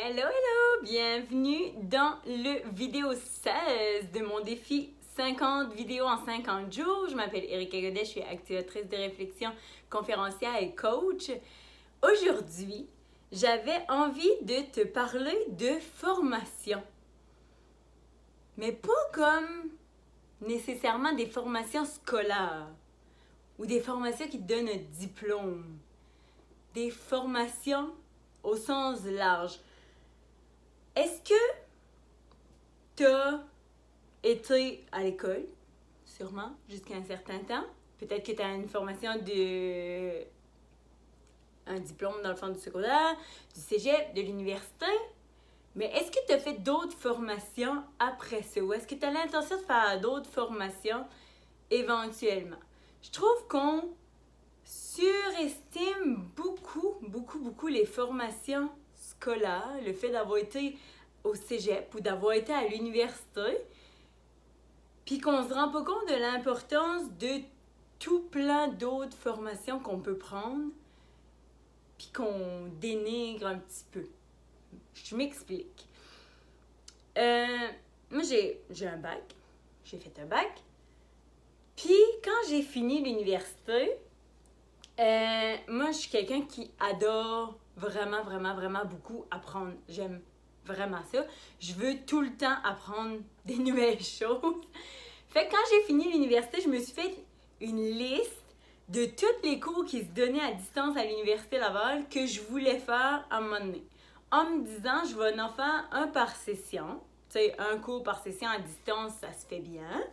Hello, hello! Bienvenue dans le vidéo 16 de mon défi 50 vidéos en 50 jours. Je m'appelle Erika Godet, je suis activatrice de réflexion, conférencière et coach. Aujourd'hui, j'avais envie de te parler de formation. Mais pas comme nécessairement des formations scolaires ou des formations qui te donnent un diplôme. Des formations au sens large. Est-ce que tu as été à l'école, sûrement, jusqu'à un certain temps? Peut-être que tu as une formation de... un diplôme dans le fond du secondaire, du cégep, de l'université. Mais est-ce que tu as fait d'autres formations après ça? Ou est-ce que tu as l'intention de faire d'autres formations éventuellement? Je trouve qu'on surestime beaucoup les formations scolaires, le fait d'avoir été au cégep ou d'avoir été à l'université, puis qu'on se rend pas compte de l'importance de tout plein d'autres formations qu'on peut prendre, puis qu'on dénigre un petit peu. Je m'explique. Moi, j'ai un bac. J'ai fait un bac. Puis, quand j'ai fini l'université, moi, je suis quelqu'un qui adore vraiment beaucoup apprendre. J'aime vraiment ça. Je veux tout le temps apprendre des nouvelles choses. Fait que quand j'ai fini l'université, je me suis fait une liste de tous les cours qui se donnaient à distance à l'Université Laval que je voulais faire à un moment donné. En me disant, je vais en faire un par session. Tu sais, un cours par session à distance, ça se fait bien.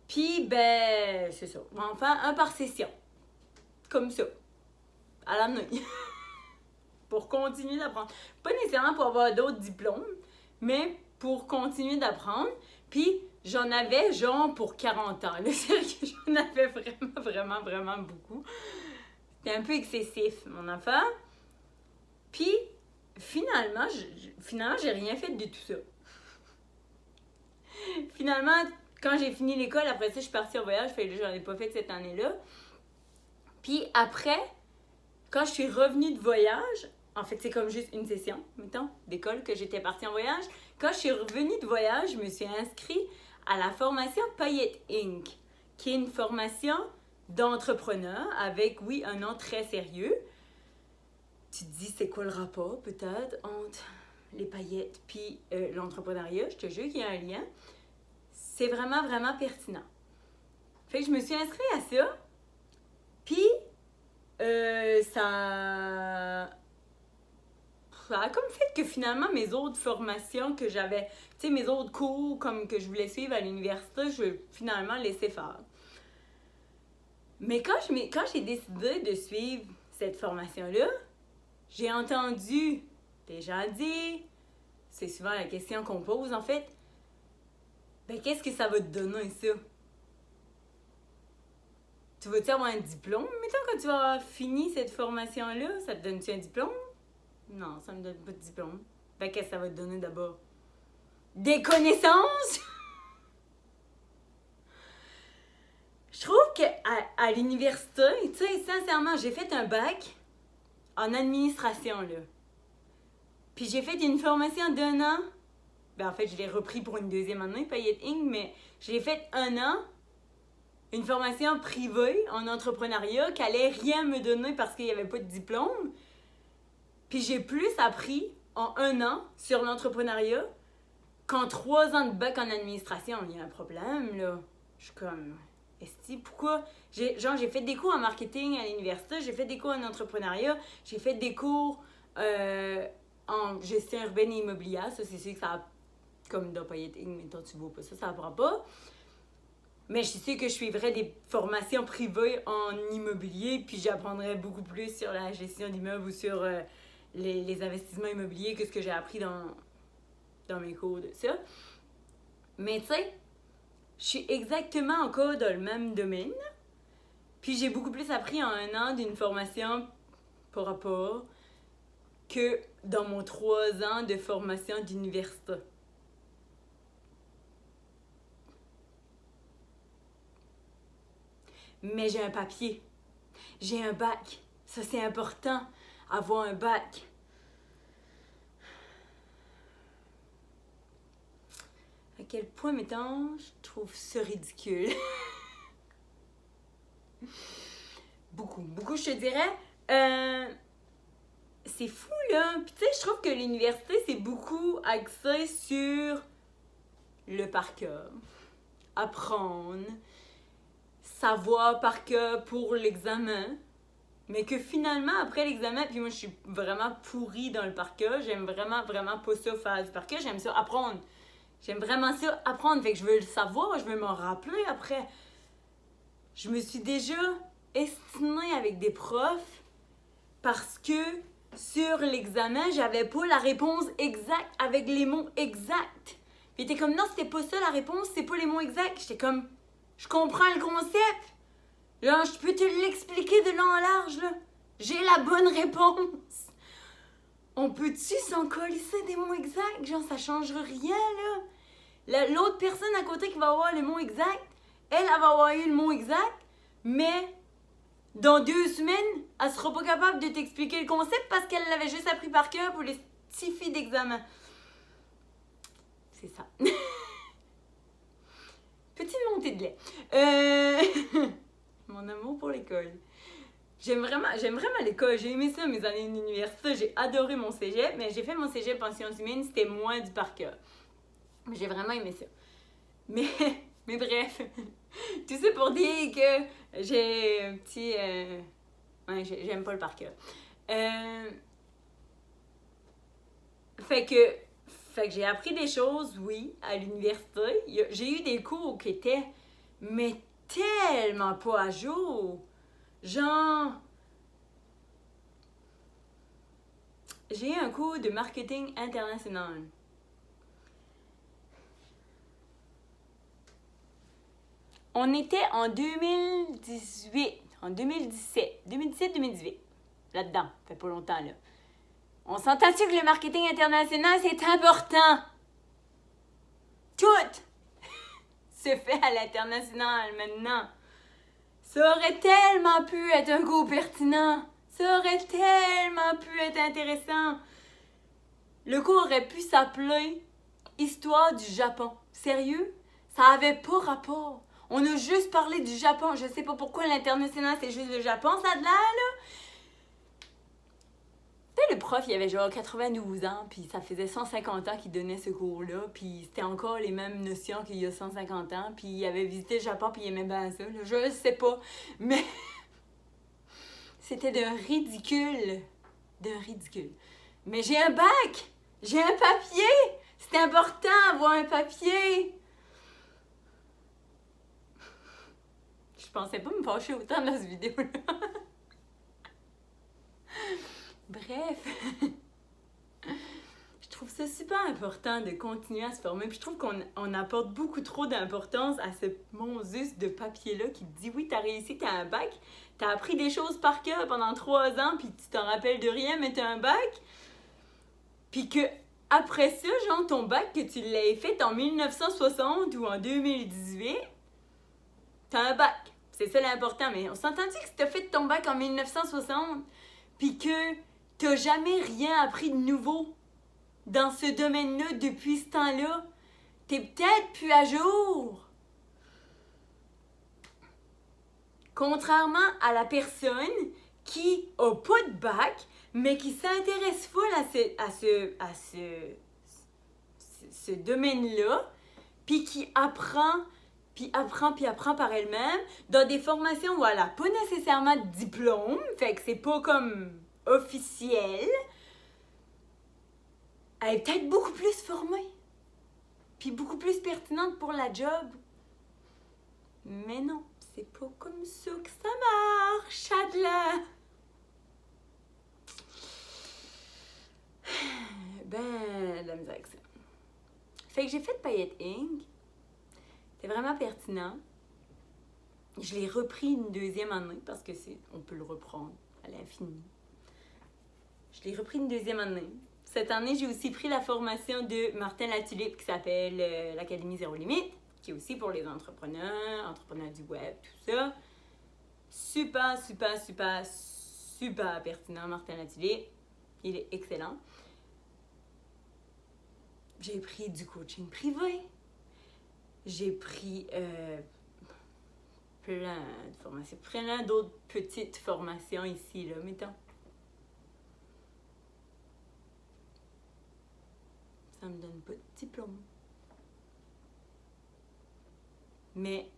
Puis, ben, c'est ça. On va en faire un par session. Comme ça. À la nuit. Pour continuer d'apprendre. Pas nécessairement pour avoir d'autres diplômes, mais pour continuer d'apprendre. Puis, j'en avais genre pour 40 ans. Là, c'est que j'en avais vraiment beaucoup. C'était un peu excessif, mon affaire. Puis, finalement, j'ai rien fait de tout ça. Finalement, quand j'ai fini l'école, après ça, je suis partie en voyage. Fait que j'en ai pas fait cette année-là. Puis après, quand je suis revenue de voyage, en fait, c'est comme juste une session, mettons, d'école que j'étais partie en voyage. Quand je suis revenue de voyage, je me suis inscrite à la formation Paillettes Inc., qui est une formation d'entrepreneur avec, oui, un nom très sérieux. Tu te dis, c'est quoi le rapport, peut-être, entre les paillettes puis l'entrepreneuriat? Je te jure qu'il y a un lien. C'est vraiment pertinent. Fait que je me suis inscrite à ça. Puis, ça a comme fait que finalement, mes autres formations que j'avais, tu sais, mes autres cours comme que je voulais suivre à l'université, je vais finalement laisser faire. Mais quand j'ai décidé de suivre cette formation-là, j'ai entendu des gens dire, c'est souvent la question qu'on pose en fait, ben qu'est-ce que ça va te donner ça? Tu vas-tu avoir un diplôme? Mettons quand tu vas avoir fini cette formation-là, ça te donne-tu un diplôme? Non, ça me donne pas de diplôme. Ben qu'est-ce que ça va te donner d'abord? Des connaissances? Je trouve qu'à l'université, tu sais, sincèrement, j'ai fait un bac en administration, là. Puis j'ai fait une formation d'1 an. Ben en fait, je l'ai repris pour une deuxième année, Paillettes Inc., mais je l'ai fait 1 an. Une formation privée en entrepreneuriat qui allait rien me donner parce qu'il n'y avait pas de diplôme. Puis j'ai plus appris en 1 an sur l'entrepreneuriat qu'en 3 ans de bac en administration. Il y a un problème, là. Je suis comme... Esti, pourquoi? J'ai fait des cours en marketing à l'université, j'ai fait des cours en entrepreneuriat, j'ai fait des cours en gestion urbaine et immobilière. Ça, c'est sûr que ça a... Comme dans Paillettes Inc., mais toi, tu vois pas ça, ça apprend pas. Mais je sais que je suivrais des formations privées en immobilier, puis j'apprendrais beaucoup plus sur la gestion d'immeubles ou sur les investissements immobiliers que ce que j'ai appris dans mes cours de ça. Mais tu sais, je suis exactement encore dans le même domaine, puis j'ai beaucoup plus appris en 1 an d'une formation par rapport que dans mon 3 ans de formation d'université. Mais j'ai un papier. J'ai un bac. Ça, c'est important, avoir un bac. À quel point, mettons, je trouve ça ridicule. Beaucoup, je te dirais. C'est fou, là. Puis tu sais, je trouve que l'université, c'est beaucoup axé sur le par cœur. Apprendre, savoir par cœur pour l'examen. Mais que finalement, après l'examen, puis moi, je suis vraiment pourrie dans le par cœur. J'aime vraiment pas ça faire du par cœur. J'aime ça apprendre. J'aime vraiment ça apprendre. Fait que je veux le savoir, je veux m'en rappeler après. Je me suis déjà estimée avec des profs parce que sur l'examen, j'avais pas la réponse exacte avec les mots exacts. Puis il était comme, non, c'était pas ça la réponse, c'est pas les mots exacts. J'étais comme, je comprends le concept. Là, je peux te l'expliquer de long en large, là. J'ai la bonne réponse. On peut-tu s'en colisser des mots exacts? Genre, ça change rien, là. L'autre personne à côté qui va avoir le mot exact, elle va avoir eu le mot exact, mais dans 2 semaines, elle sera pas capable de t'expliquer le concept parce qu'elle l'avait juste appris par cœur pour les petits filles d'examen. C'est ça. Petite montée de lait. Mon amour pour l'école. J'aime vraiment l'école. J'ai aimé ça, mes années d'université. J'ai adoré mon cégep, mais j'ai fait mon cégep en sciences humaines, c'était moins du par cœur. Mais j'ai vraiment aimé ça. Mais bref, tout ça pour dire que j'ai un petit... Ouais, j'aime pas le par cœur. Fait que j'ai appris des choses, oui, à l'université. J'ai eu des cours qui étaient... mais tellement pas à jour. Genre... J'ai eu un cours de marketing international. On était en 2018, en 2017, 2018, là-dedans, ça fait pas longtemps, là. On s'entend-tu que le marketing international, c'est important? Tout se fait à l'international maintenant. Ça aurait tellement pu être un cours pertinent. Ça aurait tellement pu être intéressant. Le cours aurait pu s'appeler Histoire du Japon. Sérieux? Ça avait pas rapport. On a juste parlé du Japon. Je sais pas pourquoi l'international, c'est juste le Japon, ça a de l'air, là. Tu sais, le prof, il avait genre 92 ans, puis ça faisait 150 ans qu'il donnait ce cours-là, puis c'était encore les mêmes notions qu'il y a 150 ans, puis il avait visité le Japon, puis il aimait bien ça, là. Je sais pas, mais c'était d'un ridicule. Mais j'ai un bac! J'ai un papier! C'est important d'avoir un papier! Je pensais pas me fâcher autant dans cette vidéo-là. Bref, je trouve ça super important de continuer à se former. Puis je trouve qu'on apporte beaucoup trop d'importance à ce monzus de papier-là qui te dit oui, t'as réussi, t'as un bac, t'as appris des choses par cœur pendant 3 ans, puis tu t'en rappelles de rien, mais t'as un bac. Puis que après ça, genre ton bac, que tu l'aies fait en 1960 ou en 2018, t'as un bac. C'est ça l'important. Mais on s'entend-tu que si t'as fait ton bac en 1960, puis que t'as jamais rien appris de nouveau dans ce domaine-là depuis ce temps-là, t'es peut-être plus à jour. Contrairement à la personne qui a pas de bac, mais qui s'intéresse full à ce domaine-là, puis qui apprend par elle-même, dans des formations où elle n'a pas nécessairement de diplôme, fait que c'est pas comme officiel, elle est peut-être beaucoup plus formée, puis beaucoup plus pertinente pour la job. Mais non, c'est pas comme ça que ça marche, Adela! Ben, de la misère avec ça. Fait que j'ai fait Paillettes Inc. C'était vraiment pertinent. Je l'ai repris une 2e année parce que on peut le reprendre à l'infini. Je l'ai repris une 2e année. Cette année, j'ai aussi pris la formation de Martin Latulippe qui s'appelle l'Académie Zéro Limite, qui est aussi pour les entrepreneurs du web, tout ça. Super pertinent, Martin Latulippe. Il est excellent. J'ai pris du coaching privé. j'ai pris plein de formations, plein d'autres petites formations ici, là, mettons. Ça me donne pas de diplôme. Mais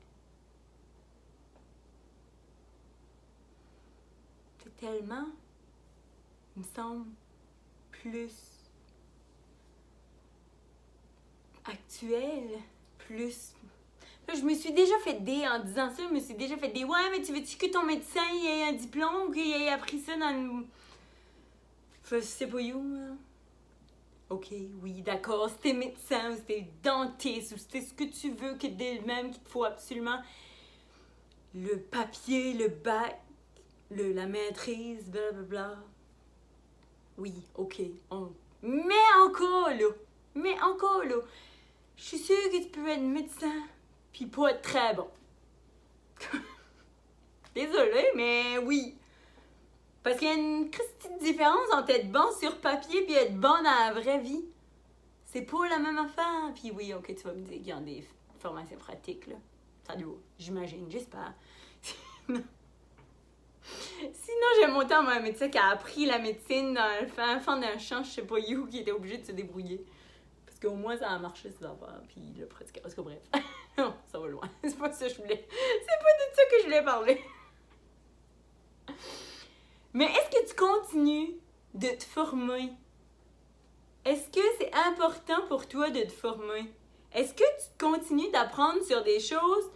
c'est tellement, il me semble, plus actuel, plus... Là, je me suis déjà fait des, en disant ça, je me suis déjà fait des, ouais, mais tu veux-tu que ton médecin il ait un diplôme ou qu'il ait appris ça dans le... Je sais pas où, là. Ok, oui, d'accord, c'était médecin, ou c'était dentiste, ou c'était ce que tu veux, que même qu'il te faut absolument le papier, le bac, la maîtrise, blablabla. Oui, ok. Mais encore là, je suis sûre que tu peux être médecin, puis pas être très bon. Désolée, mais oui. Parce qu'il y a une petite différence entre être bon sur papier puis être bon dans la vraie vie. C'est pas la même affaire. Puis oui, ok, tu vas me dire qu'il y a des formations pratiques, là. Ça doit, j'imagine, j'espère. Sinon, j'aime autant un médecin qui a appris la médecine dans le fond d'un champ, je sais pas où, qui était obligé de se débrouiller. Parce qu'au moins, ça a marché, ces affaires. Puis le pratiquait. Parce que bref, non, ça va loin. C'est pas ça que je voulais. C'est pas de ça que je voulais parler. Mais est-ce que tu continues de te former? Est-ce que c'est important pour toi de te former? Est-ce que tu continues d'apprendre sur des choses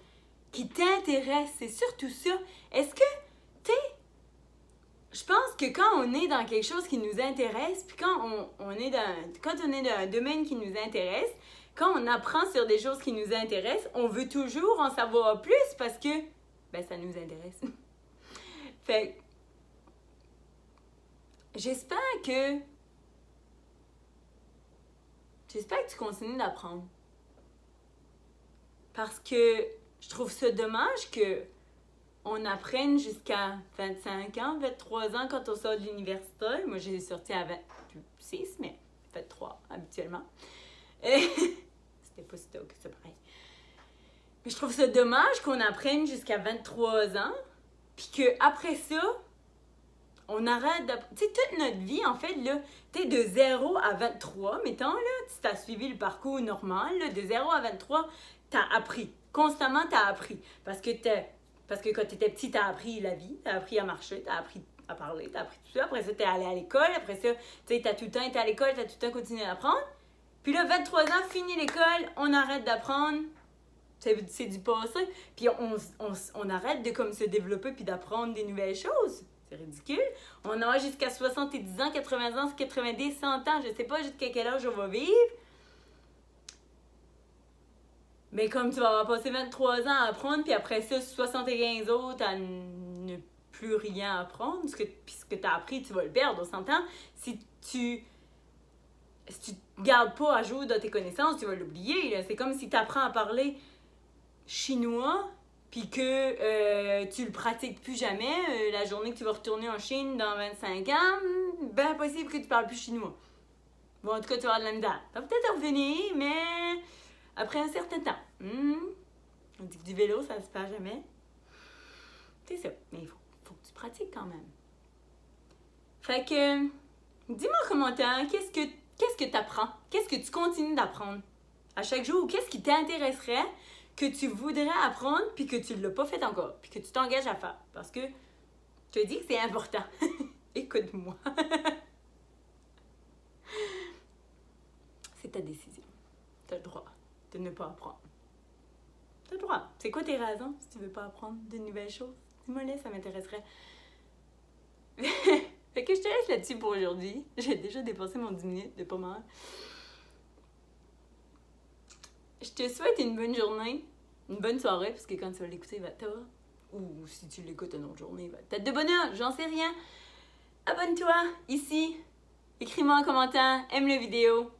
qui t'intéressent? C'est surtout ça. Est-ce que, tu sais, je pense que quand on est dans quelque chose qui nous intéresse, puis quand on est dans un domaine qui nous intéresse, quand on apprend sur des choses qui nous intéressent, on veut toujours en savoir plus parce que, ben, ça nous intéresse. Fait J'espère que tu continues d'apprendre. Parce que je trouve ça dommage que on apprenne jusqu'à 25 ans, 23 ans quand on sort de l'université. Moi, j'ai sorti à 26, mais 23 habituellement. C'était pas si tôt que ça, pareil. Mais je trouve ça dommage qu'on apprenne jusqu'à 23 ans, puis qu'après ça, on arrête d'apprendre. Tu sais, toute notre vie, en fait, là, tu sais, de 0 à 23, mettons, là, tu t'as suivi le parcours normal, là, de 0 à 23, t'as appris. Constamment, t'as appris. Parce que quand t'étais petit, t'as appris la vie, t'as appris à marcher, t'as appris à parler, t'as appris tout ça. Après ça, t'es allé à l'école. Après ça, tu sais, t'as tout le temps été à l'école, t'as tout le temps continué d'apprendre. Puis là, 23 ans, fini l'école, on arrête d'apprendre. C'est du passé. Puis on arrête de comme se développer puis d'apprendre des nouvelles choses. C'est ridicule. On a jusqu'à 70 ans, 80 ans, 90, 100 ans. Je sais pas jusqu'à quel âge on va vivre. Mais comme tu vas avoir passé 23 ans à apprendre, puis après ça, 75 autres à ne plus rien apprendre, puis ce que tu as appris, tu vas le perdre, on s'entend. Si tu gardes pas à jour de tes connaissances, tu vas l'oublier. C'est comme si tu apprends à parler chinois, puis que tu le pratiques plus jamais. La journée que tu vas retourner en Chine dans 25 ans, ben impossible que tu parles plus chinois. Bon, en tout cas, tu vas avoir de la misère. Ça va peut-être revenir, mais après un certain temps. On dit que du vélo, ça se perd jamais. C'est ça. Mais il faut que tu pratiques quand même. Fait que, dis-moi en commentaire, qu'est-ce que tu apprends? Qu'est-ce que tu continues d'apprendre à chaque jour? Ou qu'est-ce qui t'intéresserait que tu voudrais apprendre puis que tu ne l'as pas fait encore? Puis que tu t'engages à faire. Parce que je te dis que c'est important. Écoute-moi. C'est ta décision. Tu as le droit de ne pas apprendre. T'as le droit. C'est quoi tes raisons si tu veux pas apprendre de nouvelles choses? Dis-moi là, ça m'intéresserait. Fait que je te laisse là-dessus pour aujourd'hui. J'ai déjà dépassé mon 10 minutes de pas mal. Je te souhaite une bonne journée, une bonne soirée, parce que quand tu vas l'écouter, il va être tard. Ou si tu l'écoutes une autre journée, il va être de bonne heure, j'en sais rien. Abonne-toi ici. Écris-moi en commentaire, aime la vidéo.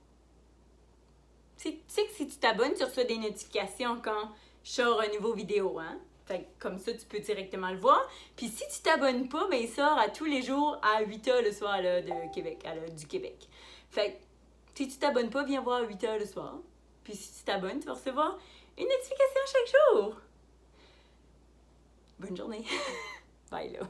Tu sais que si tu t'abonnes, tu reçois des notifications quand je sors un nouveau vidéo, hein? Fait que comme ça, tu peux directement le voir. Puis si tu t'abonnes pas, ben il sort à tous les jours à 8h le soir là, de Québec, à l'heure du Québec. Fait que si tu t'abonnes pas, viens voir à 8h le soir. Puis si tu t'abonnes, tu vas recevoir une notification chaque jour. Bonne journée. Bye là.